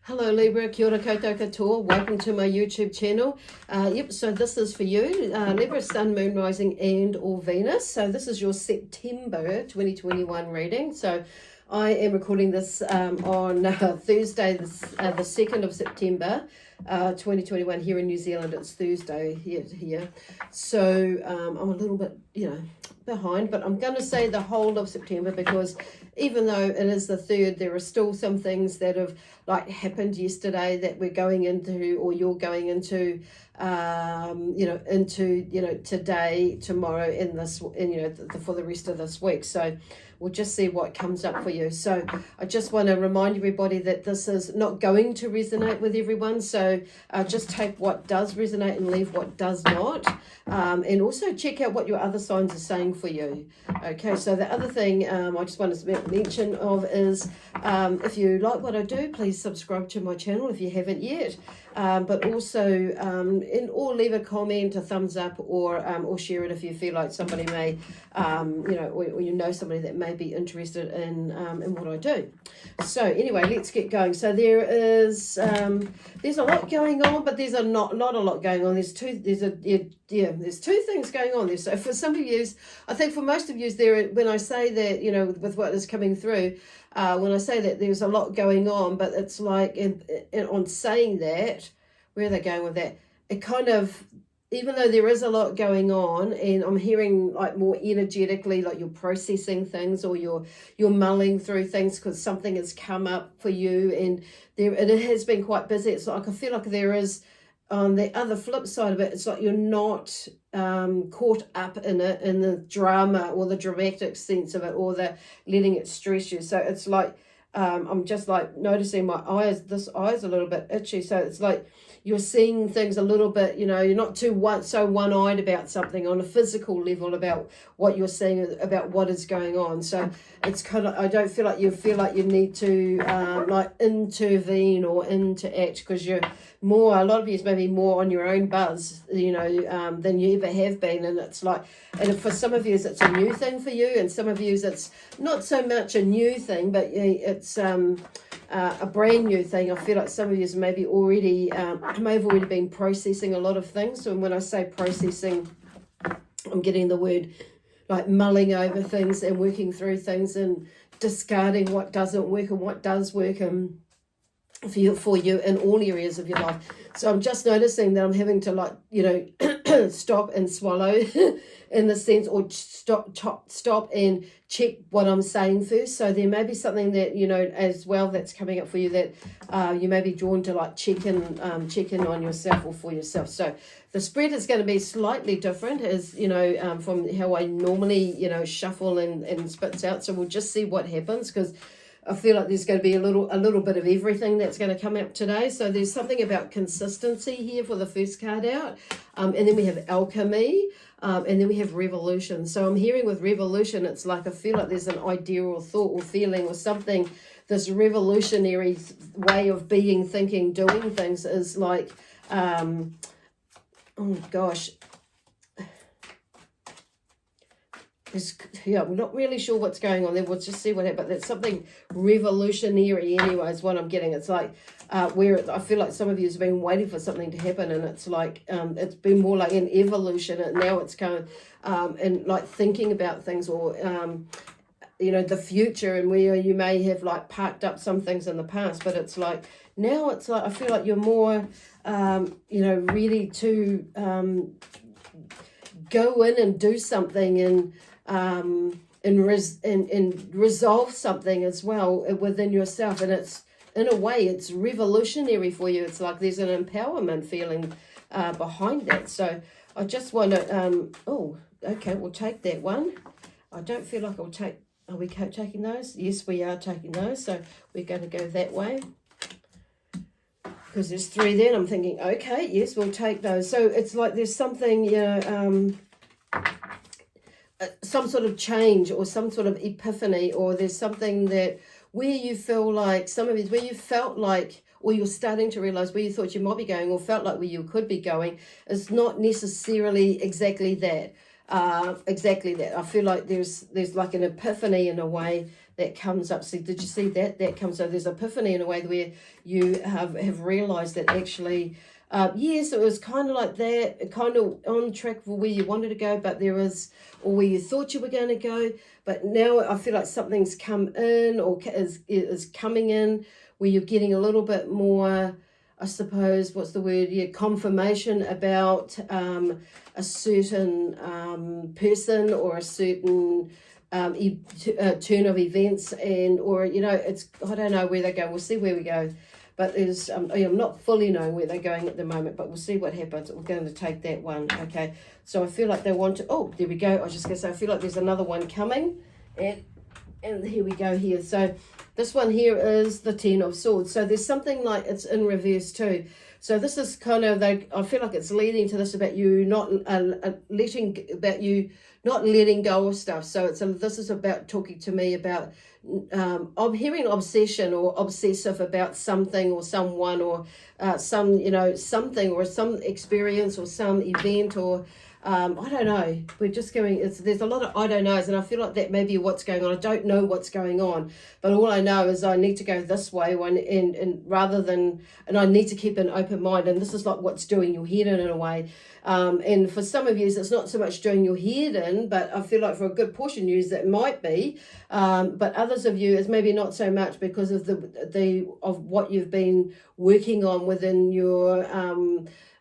Hello Libra, kia ora koutou katoa. Welcome to my YouTube channel. So this is for you, Libra, Sun, Moon, Rising and or Venus. So this is your September 2021 reading. So I am recording this on Thursday, the 2nd of September 2021 here in New Zealand. It's Thursday here. So I'm a little bit, behind, but I'm going to say the whole of September because even though it is the 3rd, there are still some things that have happened yesterday that we're going into, or you're going into, today, tomorrow, for the rest of this week. So we'll just see what comes up for you. So I just want to remind everybody that this is not going to resonate with everyone. So just take what does resonate and leave what does not. And also check out what your other signs are saying for you. Okay, so the other thing I just want to mention of is if you like what I do, please subscribe to my channel if you haven't yet. But also, or leave a comment, a thumbs up, or share it if you feel like somebody may, or you know somebody that may be interested in what I do. So anyway, let's get going. So there's a lot going on, but there's not a lot going on. There's two things going on there. So for some of you, I think for most of you, when I say that, with what is coming through. When I say that there's a lot going on, but it's like on saying that, where are they going with that? It kind of, even though there is a lot going on, and I'm hearing more energetically, you're processing things or you're mulling through things because something has come up for you, and it has been quite busy. It's like I feel like there is. On the other flip side of it, it's like you're not caught up in it, in the drama or the dramatic sense of it, or the letting it stress you. So it's like I'm just noticing my eyes. This eye's a little bit itchy. So it's like you're seeing things a little bit. You're not so one-eyed about something on a physical level about what you're seeing, about what is going on. So it's kind of, I don't feel like you need to intervene or interact, because you're more, a lot of you is maybe more on your own buzz, than you ever have been. And it's and for some of you it's a new thing for you, and some of you it's not so much a new thing, but it's a brand new thing. I feel like some of you may have already been processing a lot of things. So when I say processing, I'm getting the word mulling over things and working through things and discarding what doesn't work and what does work for you in all areas of your life. So I'm just noticing that I'm having to stop and swallow in the sense, or stop and check what I'm saying first. So there may be something that as well that's coming up for you that you may be drawn to check in on yourself or for yourself. So the spread is going to be slightly different as from how I normally shuffle and spits out. So we'll just see what happens, because I feel like there's going to be a little bit of everything that's going to come up today. So there's something about consistency here for the first card out. And then we have alchemy. And then we have revolution. So I'm hearing with revolution, it's like I feel like there's an idea or thought or feeling or something. This revolutionary way of being, thinking, doing things is oh gosh. I'm not really sure what's going on there. We'll just see what happens. But there's something revolutionary anyway is what I'm getting. It's where I feel like some of you have been waiting for something to happen, and it's it's been more like an evolution, and now it's kind of and thinking about things, or the future, and where you may have parked up some things in the past, but it's now it's I feel like you're more ready to go in and do something and resolve something as well within yourself. And it's, in a way, it's revolutionary for you. It's like there's an empowerment feeling behind that. So I just want to, we'll take that one. I don't feel like are we taking those? Yes, we are taking those. So we're going to go that way, because there's 3 there, and I'm thinking, okay, yes, we'll take those. So it's like there's something, some sort of change or some sort of epiphany, or there's something that where you feel like, some of it, where you felt like, or you're starting to realize where you thought you might be going, or felt like where you could be going, is not necessarily exactly that. I feel like there's an epiphany in a way that comes up. See, did you see that? That comes up. There's epiphany in a way where you have realized that actually, yes, it was kind of like that, kind of on track for where you wanted to go, but there was, or where you thought you were going to go. But now I feel like something's come in or is coming in where you're getting a little bit more, I suppose, what's the word? Yeah, confirmation about a certain person or a certain turn of events, and or it's, I don't know where they go. We'll see where we go, but there's I'm not fully knowing where they're going at the moment, but we'll see what happens. We're going to take that one. Okay, so I feel like they want to, oh, there we go. I was just going to say I feel like there's another one coming, and here we go here. So this one here is the Ten of Swords. So there's something like it's in reverse too. So this is kind of, I feel like it's leading to this about you not letting go of stuff. So this is about talking to me about, I'm hearing obsession or obsessive about something or someone or something or some experience or some event or I don't know. We're just going, there's a lot of I don't knows, and I feel like that may be what's going on. I don't know what's going on, but all I know is I need to go this way and rather than, and I need to keep an open mind, and this is like what's doing your head in a way. And for some of you, it's not so much doing your head in, but I feel like for a good portion of you, that might be. But others of you, is maybe not so much because of of what you've been working on within your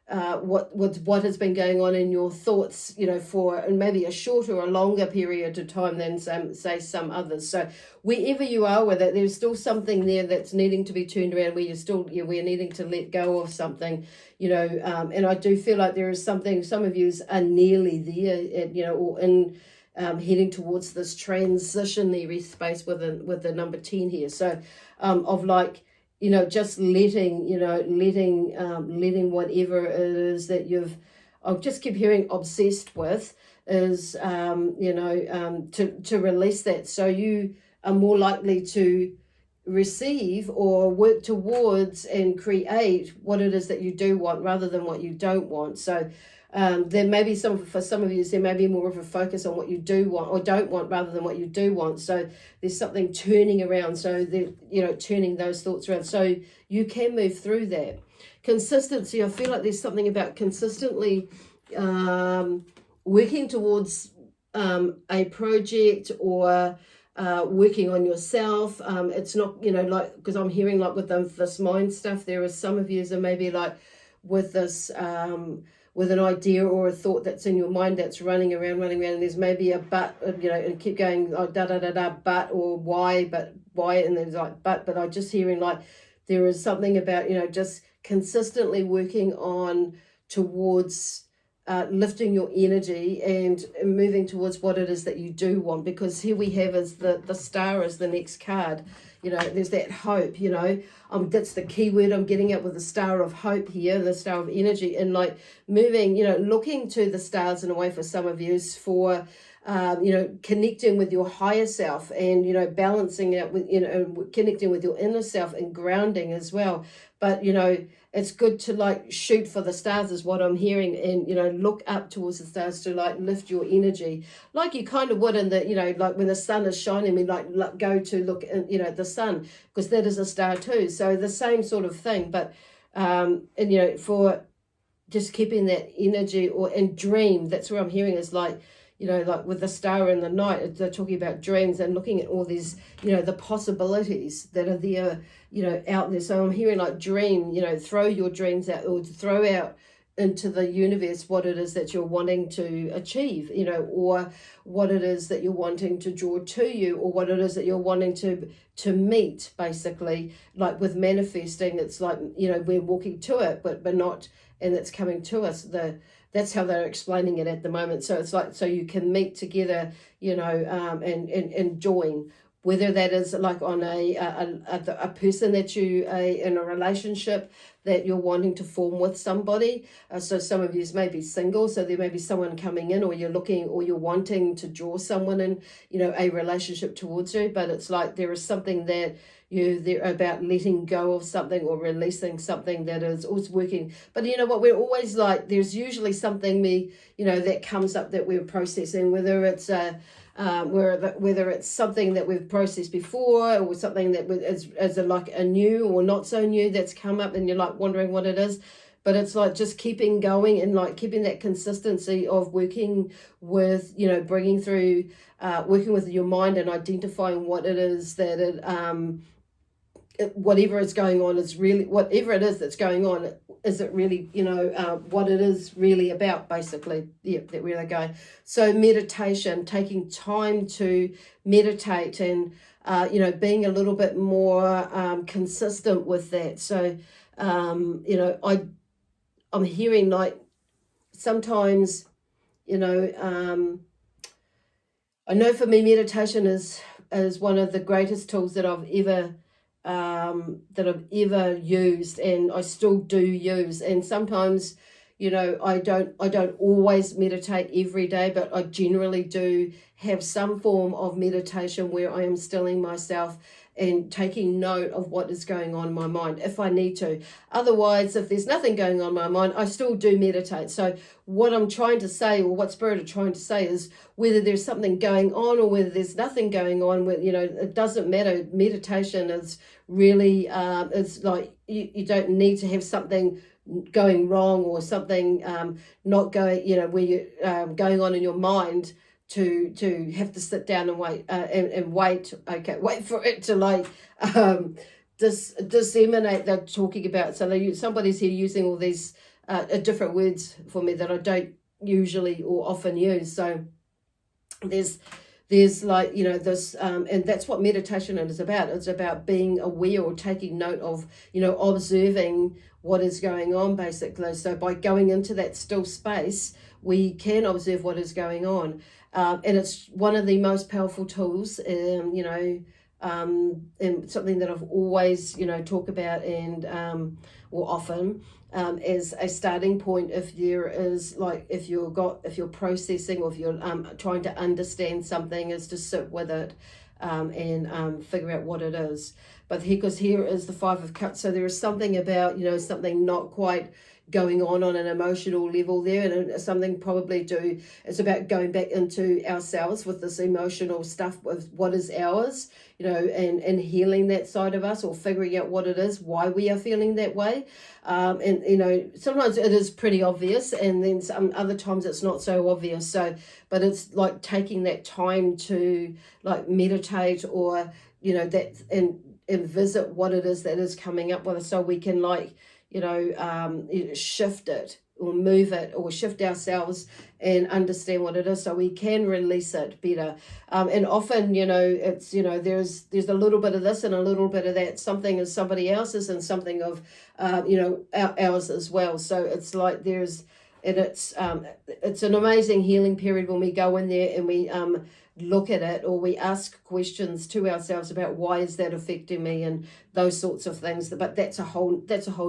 what has been going on in your thoughts, for and maybe a shorter or a longer period of time than some others. So wherever you are with it, there's still something there that's needing to be turned around, where you're still, we're needing to let go of something, and I do feel like there is something, some of you are nearly there, or in heading towards this transitionary space with the number 10 here. So of like, just letting whatever it is that I'll just keep hearing obsessed with is, to release that. So you are more likely to receive or work towards and create what it is that you do want rather than what you don't want. So there may be for some of you, there may be more of a focus on what you do want or don't want rather than what you do want. So there's something turning around. So turning those thoughts around. So you can move through that. Consistency. I feel like there's something about consistently working towards a project or working on yourself. It's not, because I'm hearing like with this mind stuff, there are some of you that maybe like with this, with an idea or a thought that's in your mind that's running around, and there's maybe a but, and keep going like but, or why, and there's like but I'm just hearing like there is something about, just consistently working on towards lifting your energy and moving towards what it is that you do want, because here we have is the star is the next card. There's that hope, that's the key word I'm getting at with the star of hope here, the star of energy, and like moving, looking to the stars in a way for some of you is for, connecting with your higher self and, balancing out with, connecting with your inner self and grounding as well. But, it's good to like shoot for the stars is what I'm hearing, and, look up towards the stars to like lift your energy like you kind of would in the, like when the sun is shining, like go to look at, the sun, because that is a star too. So the same sort of thing, but, for just keeping that energy and dream, that's where I'm hearing is like, like with the star in the night, they're talking about dreams and looking at all these, the possibilities that are there, out there. So I'm hearing like dream, throw your dreams out or throw out into the universe what it is that you're wanting to achieve, or what it is that you're wanting to draw to you, or what it is that you're wanting to meet, basically. Like with manifesting, it's like, we're walking to it, but not, and it's coming to us. That's how they're explaining it at the moment. So it's like, so you can meet together, and join, whether that is like on a person that you in a relationship that you're wanting to form with somebody. So some of you may be single, so there may be someone coming in, or you're looking, or you're wanting to draw someone in, a relationship towards you. But it's like there is something that they're about letting go of something or releasing something that is always working. But you know what, we're always like, there's usually something that comes up that we're processing, whether it's whether it's something that we've processed before or something that is like a new or not so new that's come up and you're like wondering what it is. But it's like just keeping going and like keeping that consistency of working with, bringing through, working with your mind and identifying what it is that whatever is going on is really, whatever it is that's going on, is it really, what it is really about, basically. Yeah, that really go. So meditation, taking time to meditate and, being a little bit more consistent with that. So, I'm hearing like sometimes, I know for me meditation is one of the greatest tools that I've ever used, and I still do use. And sometimes, I don't always meditate every day, but I generally do have some form of meditation where I am stilling myself and taking note of what is going on in my mind if I need to. Otherwise, if there's nothing going on in my mind, I still do meditate. So what I'm trying to say, or what Spirit are trying to say, is whether there's something going on or whether there's nothing going on, it doesn't matter. Meditation is really, it's like you don't need to have something going wrong or something not going, where you going on in your mind to have to sit down and wait wait for it to like disseminate. They're talking about, so somebody's here using all these different words for me that I don't usually or often use. So there's like, this and that's what meditation is about. It's about being aware or taking note of, observing what is going on, basically. So by going into that still space, we can observe what is going on. And it's one of the most powerful tools, and something that I've always, talk about and or often as a starting point. If there is like, if you're processing, or if you're trying to understand something, is to sit with it and figure out what it is. But because here is the Five of Cups, so there is something about, something not quite going on an emotional level there, and something probably it's about going back into ourselves with this emotional stuff, with what is ours, and healing that side of us, or figuring out what it is, why we are feeling that way. And sometimes it is pretty obvious, and then some other times it's not so obvious. So, but it's like taking that time to like meditate, or that and visit what it is that is coming up with us, so we can like shift it or move it or shift ourselves and understand what it is, so we can release it better. And often, it's, there's a little bit of this and a little bit of that. Something is somebody else's and something of, ours as well. So it's like it's an amazing healing period when we go in there and we look at it, or we ask questions to ourselves about why is that affecting me, and those sorts of things. But that's a whole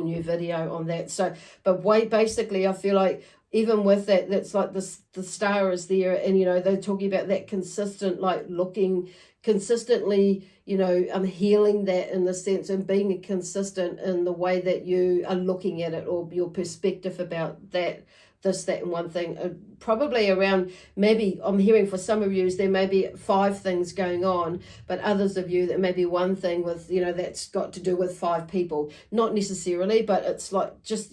new video on that. So, but basically I feel like even with that, that's like the star is there, and they're talking about that consistent, like looking consistently, healing that in the sense, and being consistent in the way that you are looking at it, or your perspective about that, that and one thing. Probably around, maybe I'm hearing for some of you there may be 5 things going on, but others of you that may be one thing with, that's got to do with 5 people. Not necessarily, but it's like just,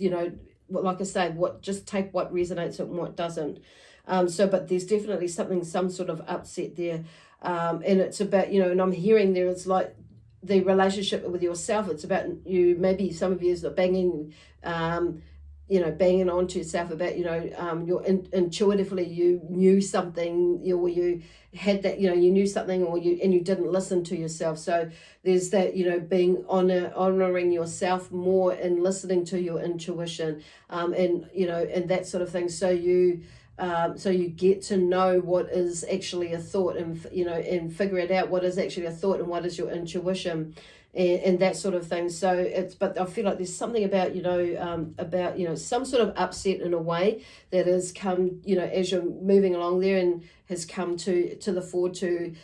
like I said, just take what resonates and what doesn't. But there's definitely some sort of upset there. And it's about, and I'm hearing there is like the relationship with yourself. It's about you, maybe some of you are banging onto yourself about, you're intuitively, you knew something, or you had that, you knew something, and you didn't listen to yourself. So there's that, being honoring yourself more and listening to your intuition, and that sort of thing. So you get to know what is actually a thought, and and figure it out, what is actually a thought and what is your intuition. And that sort of thing. So but I feel like there's something about, some sort of upset in a way that has come, as you're moving along there, and has come to the fore to,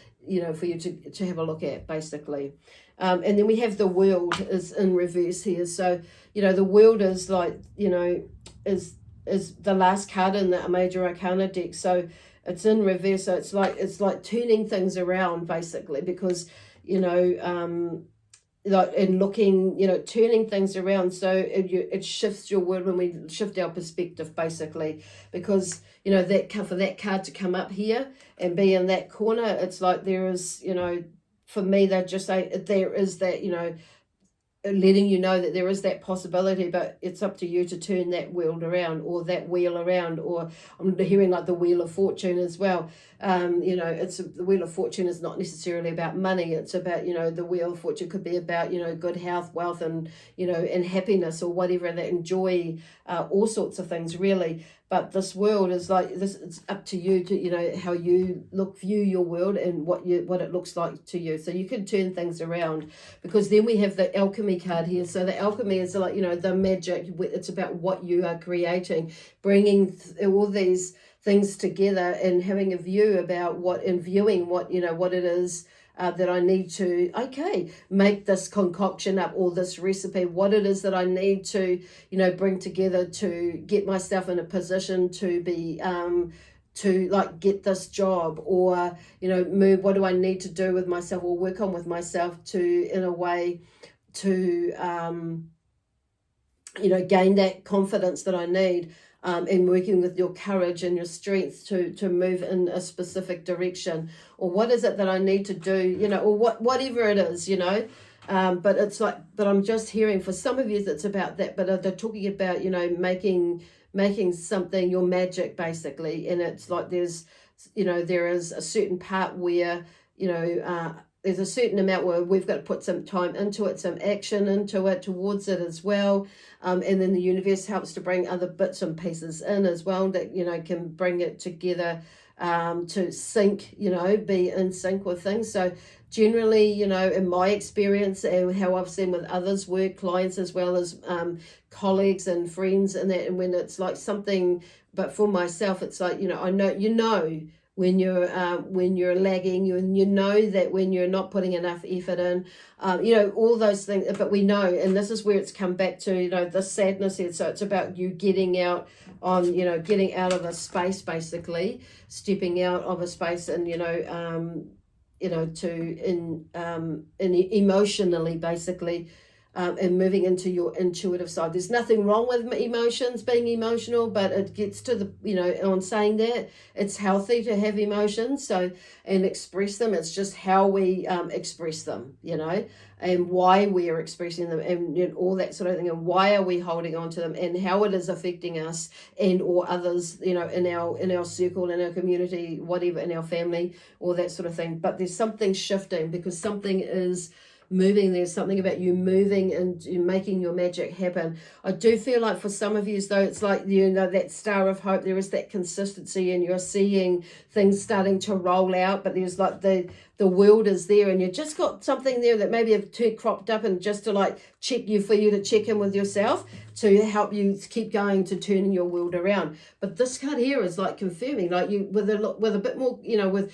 for you to have a look at, basically. And then we have the world is in reverse here. So, the world is like, is the last card in the Major Arcana deck. So it's in reverse. So it's like turning things around basically, because like and looking, turning things around. So it shifts your world when we shift our perspective basically, because that for that card to come up here and be in that corner, it's like there is, for me, they just say there is that, letting you know that there is that possibility, but it's up to you to turn that world around, or that wheel around. Or I'm hearing like the Wheel of Fortune as well. The Wheel of Fortune is not necessarily about money. It's about, the Wheel of Fortune could be about, good health, wealth, and, and happiness, or whatever, that enjoy all sorts of things really. But this world is like this. It's up to you to, how you view your world, and what it looks like to you. So you can turn things around, because then we have the alchemy card here. So the alchemy is like, the magic. It's about what you are creating, bringing all these things together, and having a view about viewing what it is. That I need to, make this concoction up, or this recipe, what it is that I need to, bring together to get myself in a position to be, to like get this job, or, move, what do I need to do with myself, or work on with myself to, in a way, to, gain that confidence that I need. And working with your courage and your strength to move in a specific direction, or what is it that I need to do, or whatever it is, but it's like, but I'm just hearing for some of you it's about that, but they're talking about, making something your magic basically. And it's like there is a certain part where, there's a certain amount where we've got to put some time into it, some action into it, towards it as well. And then the universe helps to bring other bits and pieces in as well that, can bring it together to sync, be in sync with things. So generally, in my experience and how I've seen with others work, clients as well as colleagues and friends, and that, and when it's like something, but for myself, it's like, I know, when you're lagging, and that when you're not putting enough effort in, all those things. But we know, and this is where it's come back to, the sadness here. So it's about you getting out of a space, basically, stepping out of a space, and emotionally, basically. And moving into your intuitive side. There's nothing wrong with emotions, being emotional, but it gets to the, on saying that, it's healthy to have emotions, so, and express them. It's just how we express them, and why we are expressing them, and all that sort of thing, and why are we holding on to them, and how it is affecting us and or others, in our circle, in our community, whatever, in our family, all that sort of thing. But there's something shifting, because something is moving. There's something about you moving and you making your magic happen. I do feel like for some of you, though, it's like, that star of hope. There is that consistency, and you're seeing things starting to roll out, but there's like the world is there, and you just got something there that maybe have cropped up, and just to like for you to check in with yourself to help you keep going to turning your world around. But this card here is like confirming, like you with a bit more, with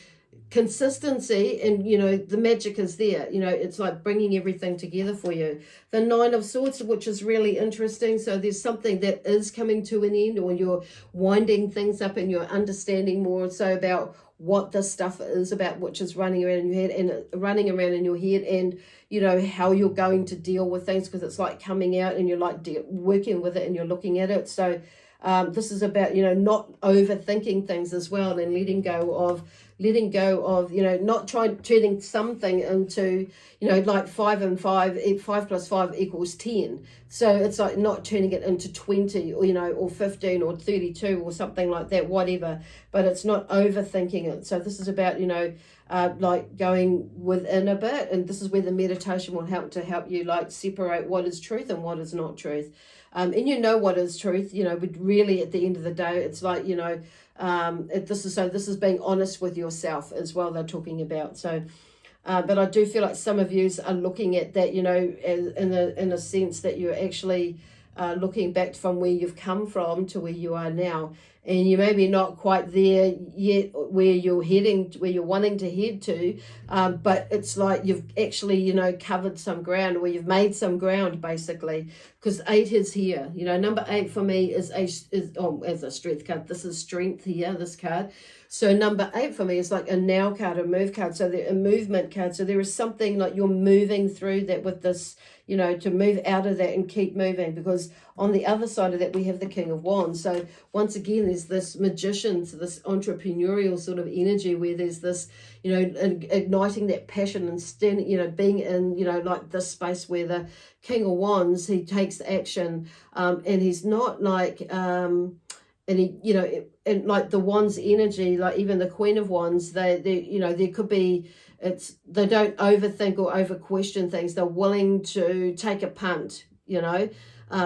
consistency, and the magic is there. It's like bringing everything together for you. The Nine of Swords, which is really interesting. So there's something that is coming to an end, or you're winding things up, and you're understanding more so about what this stuff is about, which is running around in your head, and how you're going to deal with things, because it's like coming out, and you're like working with it, and you're looking at it. So this is about not overthinking things as well, and letting go of not turning something into like 5 and 5 plus 5 equals 10. So it's like not turning it into 20 or 15 or 32 or something like that, whatever. But it's not overthinking it. So this is about like going within a bit, and this is where the meditation will help you like separate what is truth and what is not truth. And what is truth, but really at the end of the day, it's like, this is being honest with yourself as well, they're talking about. So, but I do feel like some of you are looking at that, in a sense that you're actually looking back from where you've come from to where you are now. and you maybe not quite there yet where you're heading, where you're wanting to head to, but it's like you've actually, you know, covered some ground, or you've made some ground basically, because 8 is here. You know, number 8 for me is as a strength card. This is strength here, this card. So number 8 for me is like a now card, a move card, so a movement card. So there is something like you're moving through that with this, you know, to move out of that and keep moving, because on the other side of that we have the King of Wands. So once again, there's this magician, so this entrepreneurial sort of energy where there's this, you know, igniting that passion and standing, you know, being in, you know, like this space where the King of Wands, he takes action, and he's not like and he, you know, and like the Wands energy, like even the Queen of Wands, they you know, there could be, they don't overthink or over question things. They're willing to take a punt, you know,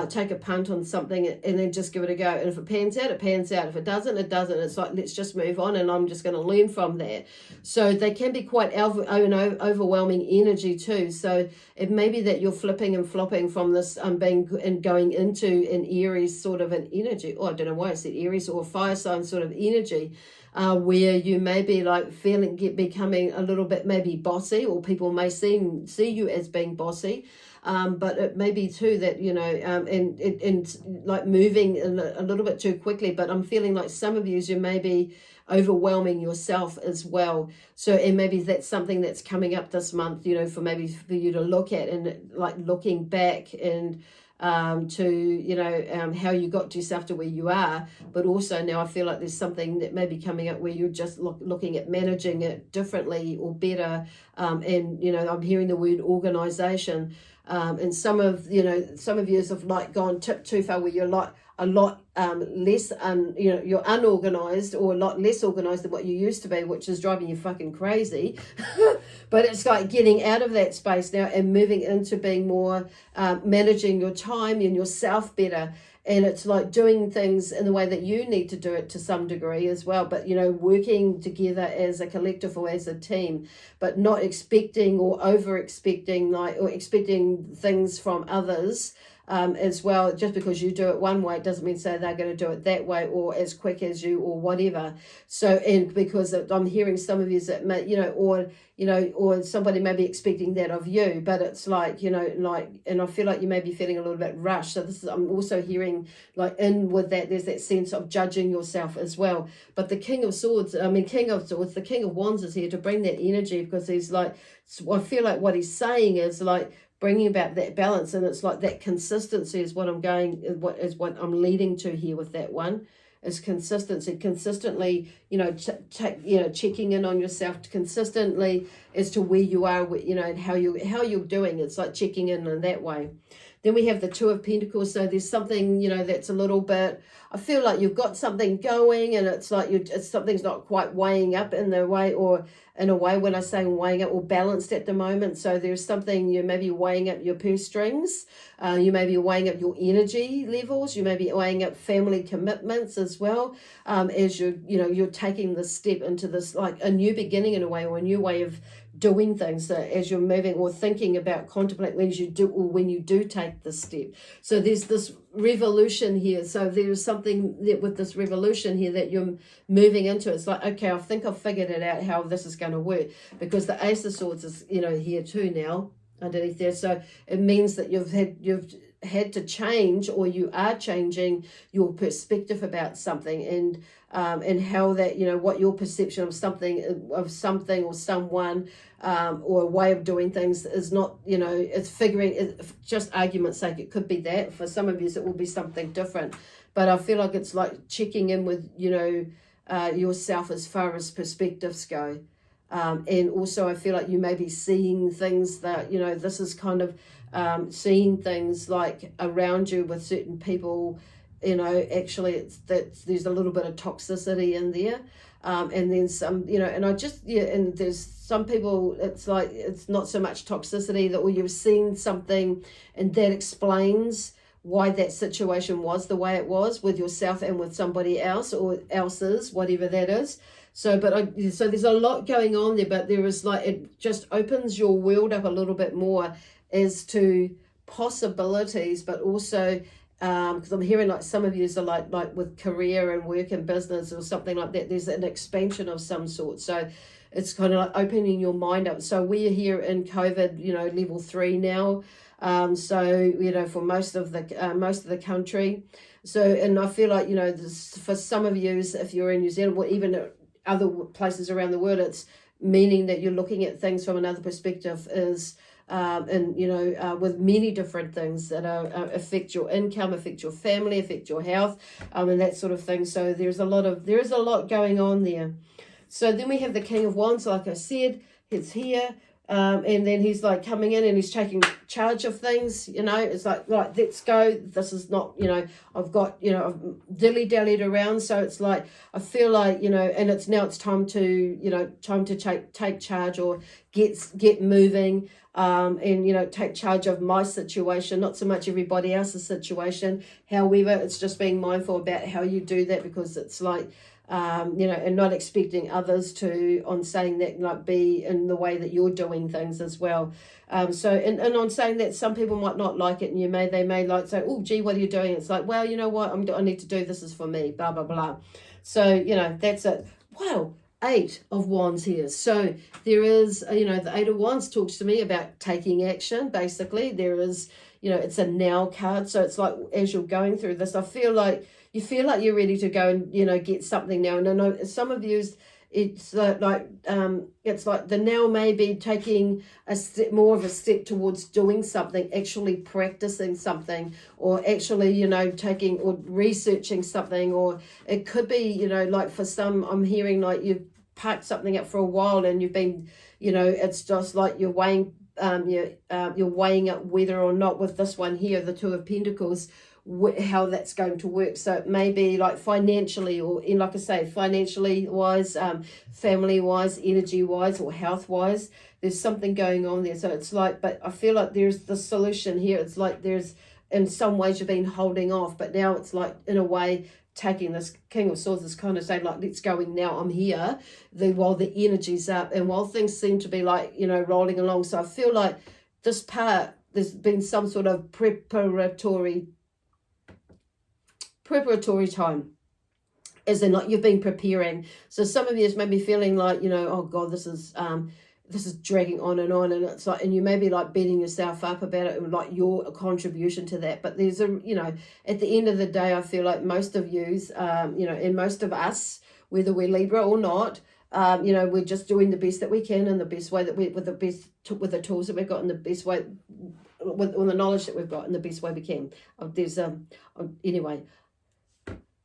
take a punt on something and then just give it a go. And if it pans out, it pans out. If it doesn't, it doesn't. It's like, let's just move on, and I'm just going to learn from that. So they can be quite overwhelming energy too. So it may be that you're flipping and flopping from this being and going into an Aries sort of an energy. Oh, I don't know why I said Aries, or fire sign sort of energy. Where you may be like becoming a little bit maybe bossy, or people may see you as being bossy. But it may be too that, you know, and like moving a little bit too quickly. But I'm feeling like some of you may be overwhelming yourself as well. So, and maybe that's something that's coming up this month, you know, for you to look at, and like looking back and to, you know, how you got yourself to where you are. But also now I feel like there's something that may be coming up where you're just looking at managing it differently or better. And, you know, I'm hearing the word organization. And some of you have like gone tip too far, where you're like a lot less, you know, you're unorganized, or a lot less organized than what you used to be, which is driving you fucking crazy. But it's like getting out of that space now and moving into being more managing your time and yourself better. And it's like doing things in the way that you need to do it to some degree as well. But, you know, working together as a collective or as a team, but not expecting or over expecting, like, or expecting things from others as well. Just because you do it one way doesn't mean say they're going to do it that way or as quick as you or whatever. So, and because I'm hearing some of you that may, or somebody may be expecting that of you, but it's like, and I feel like you may be feeling a little bit rushed. So I'm also hearing like in with that, there's that sense of judging yourself as well. But the the King of Wands is here to bring that energy, because he's like, I feel like what he's saying is like, bringing about that balance, and it's like that consistency is what I'm leading to here with that one, is consistency, consistently, checking in on yourself consistently as to where you are, and how you're doing. It's like checking in that way. Then we have the Two of Pentacles. So there's something, that's a little bit, I feel like you've got something going, and it's like something's not quite weighing up in the way, or in a way, when I say weighing up, or balanced at the moment. So there's something, you may be weighing up your purse strings, you may be weighing up your energy levels, you may be weighing up family commitments as well, as you're taking this step into this, like a new beginning in a way, or a new way of doing things, as you're moving or thinking about, contemplate when you do take this step. So there's this revolution here. So there's something that with this revolution here that you're moving into. It's like, okay, I think I've figured it out how this is going to work, because the Ace of Swords is here too now underneath there. So it means that you've had to change, or you are changing your perspective about something, and how that, what your perception of something or someone, or a way of doing things is not, it's figuring, just argument's sake, it could be that. For some of you, it will be something different. But I feel like it's like checking in with, yourself as far as perspectives go. And also I feel like you may be seeing things that, this is kind of seeing things like around you with certain people, actually it's that there's a little bit of toxicity in there. And then some, and and there's some people, it's like, it's not so much toxicity, that, or you've seen something and that explains why that situation was the way it was with yourself and with somebody else, or else's, whatever that is. So, so there's a lot going on there, but there is like, it just opens your world up a little bit more as to possibilities, but also because I'm hearing like some of you are like with career and work and business or something like that, there's an expansion of some sort. So it's kind of like opening your mind up. So we're here in COVID, level 3 now. So for most of the country. So, and I feel like for some of you, if you're in New Zealand or even other places around the world, it's meaning that you're looking at things from another perspective, is with many different things that affect your income, affect your family, affect your health, and that sort of thing. So there is a lot going on there. So then we have the King of Wands, like I said, he's here. And then he's like coming in and he's taking charge of things, it's like, right, let's go. This is not, I've got, I've dilly-dallied around. So it's like, I feel like, and it's time to take charge or get moving, and, take charge of my situation, not so much everybody else's situation. However, it's just being mindful about how you do that, because it's like, and not expecting others to, on saying that, like, be in the way that you're doing things as well. So, and on saying that, some people might not like it, and they may like say, oh, gee, what are you doing? It's like, well, you know what, I need to do, this is for me, blah, blah, blah. So, that's it. Wow. 8 of Wands here. So there is, the 8 of Wands talks to me about taking action. Basically, there is, it's a now card. So it's like, as you're going through this, I feel like you feel like you're ready to go and, get something now. And I know some of you, it's like the now may be taking more of a step towards doing something, actually practicing something, or actually, taking or researching something. Or it could be, like for some, I'm hearing like you've parked something up for a while and you've been, it's just like you're weighing up whether or not, with this one here, the 2 of Pentacles, how that's going to work. So it may be like financially, or like I say, financially wise, family wise, energy wise, or health wise, there's something going on there. So it's like, but I feel like there's the solution here. It's like there's, in some ways you've been holding off, but now it's like, in a way, taking this King of Swords is kind of saying, like, let's go now, I'm here, while the energy's up and while things seem to be like, rolling along. So I feel like this part, there's been some sort of preparatory time, as in like you've been preparing. So some of you may be feeling like, oh God, this is dragging on, and it's like, and you may be like beating yourself up about it and like your contribution to that. But there's at the end of the day, I feel like most of yous, and most of us, whether we're Libra or not, we're just doing the best that we can in the best way that with the tools that we've got, in the best way, with all the knowledge that we've got, in the best way we can. Anyway.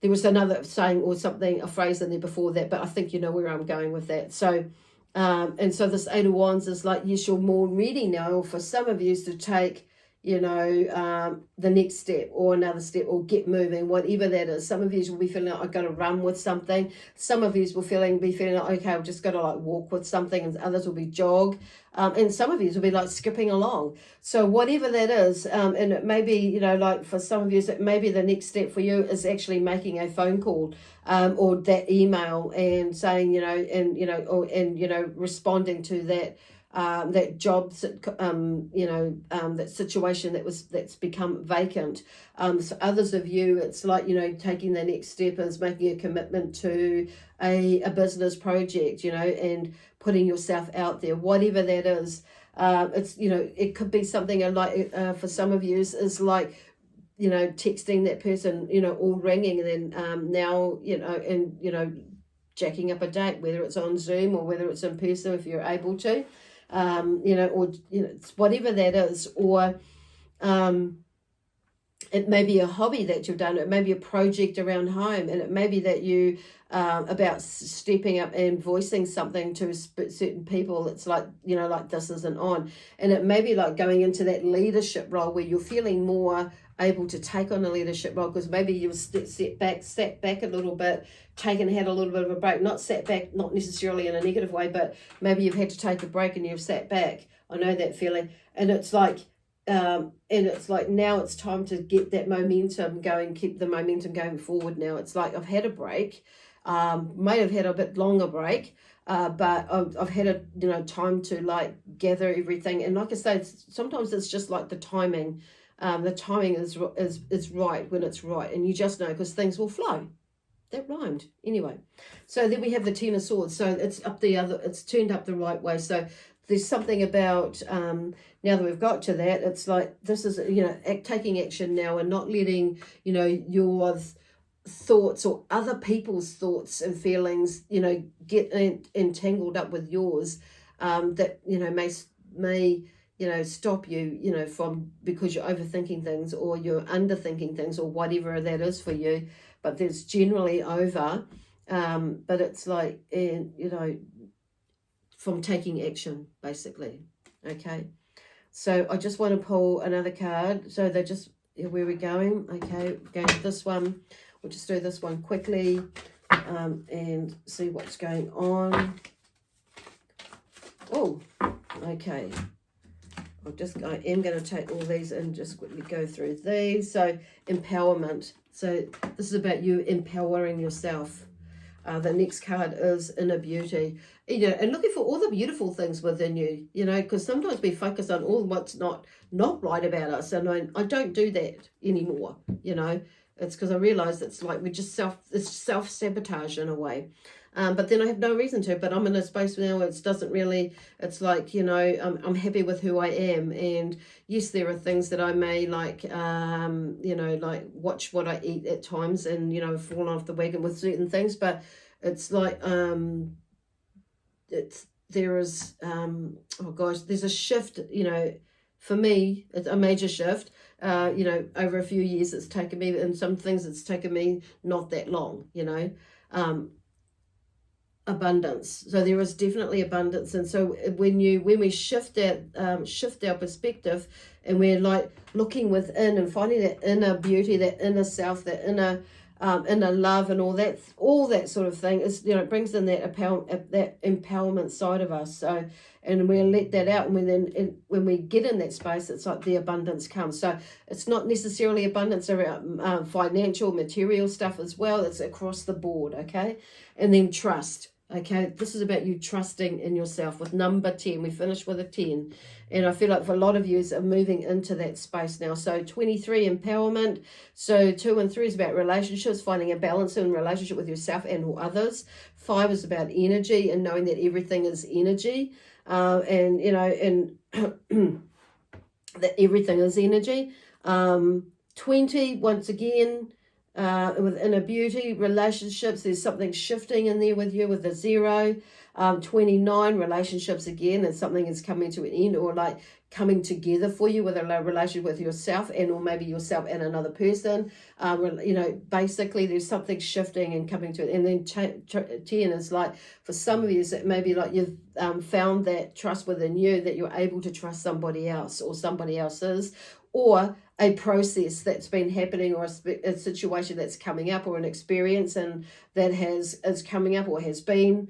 There was another saying or something, a phrase in there before that, but I think you know where I'm going with that. So, and so this 8 of Wands is like, yes, you're more ready now, or for some of you to take, the next step or another step, or get moving, whatever that is. Some of you will be feeling like, I've got to run with something. Some of you will be feeling like, okay, I've just got to like walk with something, and others will be jog. And some of you will be like skipping along. So whatever that is, and it may be, like for some of you, it may be the next step for you is actually making a phone call, or that email, and saying, responding to that, that job, that situation that's become vacant. So others of you, it's like, taking the next step is making a commitment to a business project, and putting yourself out there, whatever that is. It's, it could be something like, for some of you is like, texting that person, or ringing, and then now, jacking up a date, whether it's on Zoom or whether it's in person if you're able to. It's whatever that is, or it may be a hobby that you've done, it may be a project around home, and it may be that you about stepping up and voicing something to certain people. It's like, like this isn't on, and it may be like going into that leadership role where you're feeling more able to take on a leadership role, because maybe you sat back a little bit, had a little bit of a break, not sat back, not necessarily in a negative way, but maybe you've had to take a break and you've sat back. I know that feeling. And it's like, now it's time to get that momentum going, keep the momentum going forward now. It's like, I've had a break, may have had a bit longer break, but I've had a time to like gather everything. And like I say, sometimes it's just like the timing. The timing is right when it's right, and you just know because things will flow. That rhymed. Anyway, so then we have the Ten of Swords. So it's it's turned up the right way. So there's something about, now that we've got to that, it's like, this is, taking action now and not letting, your thoughts or other people's thoughts and feelings, get entangled up with yours, that, may stop you, from, because you're overthinking things or you're underthinking things or whatever that is for you. But there's generally over, but it's like, from taking action, basically. Okay, so I just want to pull another card. So they're just, where we're going. Okay, going to this one. We'll just do this one quickly, and see what's going on. Oh, okay. I am going to take all these and just quickly go through these. So empowerment. So this is about you empowering yourself. The next card is inner beauty. And looking for all the beautiful things within you, because sometimes we focus on all what's not right about us. And I don't do that anymore, It's because I realize it's like we just self-sabotage in a way. But then I have no reason to, but I'm in a space now where it's like, I'm happy with who I am. And yes, there are things that I may like, like watch what I eat at times and, fall off the wagon with certain things, but it's like, there's a shift, for me, it's a major shift, over a few years it's taken me, and some things it's taken me not that long, abundance. So there is definitely abundance. And so when we shift our perspective, and we're like looking within and finding that inner beauty, that inner self, that inner love and all that sort of thing, is, it brings in that empowerment side of us. So, and we'll let that out, and when we get in that space, it's like the abundance comes. So it's not necessarily abundance around financial, material stuff as well. It's across the board. Okay, and then trust. Okay, this is about you trusting in yourself with number 10. We finished with a 10. And I feel like for a lot of you are moving into that space now. So 23, empowerment. So 2 and 3 is about relationships, finding a balance in relationship with yourself and or others. 5 is about energy and knowing that everything is energy. And that everything is energy. 20, once again, with inner beauty, relationships, there's something shifting in there with you with the 0. 29, relationships again, and something is coming to an end or like coming together for you with a relationship with yourself and or maybe yourself and another person. Basically there's something shifting and coming to it. And then 10 is like, for some of you, it may be like you've found that trust within you, that you're able to trust somebody else or somebody else's, or a process that's been happening, or a situation that's coming up, or an experience and that is coming up or has been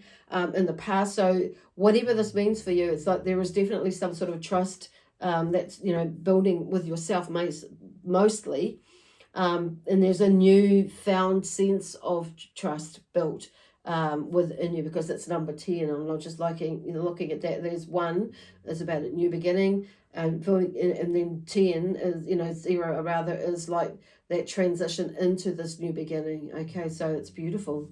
in the past. So whatever this means for you, it's like there is definitely some sort of trust that's building with yourself mostly, and there's a new found sense of trust built within you, because it's number 10. I'm not just looking at that. There's 1 is about a new beginning, and then 10 is 0 rather, is like that transition into this new beginning. Okay, so it's beautiful.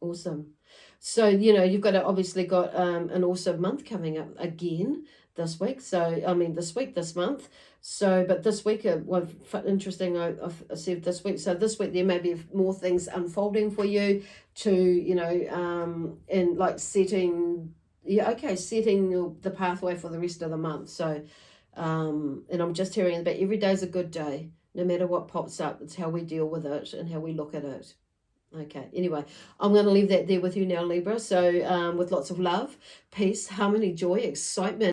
Awesome. So you've obviously got an awesome month coming up again this week. So this month. So but this week, interesting, I've said this week. So this week there may be more things unfolding for you to and like setting the pathway for the rest of the month. So and I'm just hearing about every day is a good day, no matter what pops up. It's how we deal with it and how we look at it. Okay, anyway, I'm going to leave that there with you now, Libra. So with lots of love, peace, harmony, joy, excitement.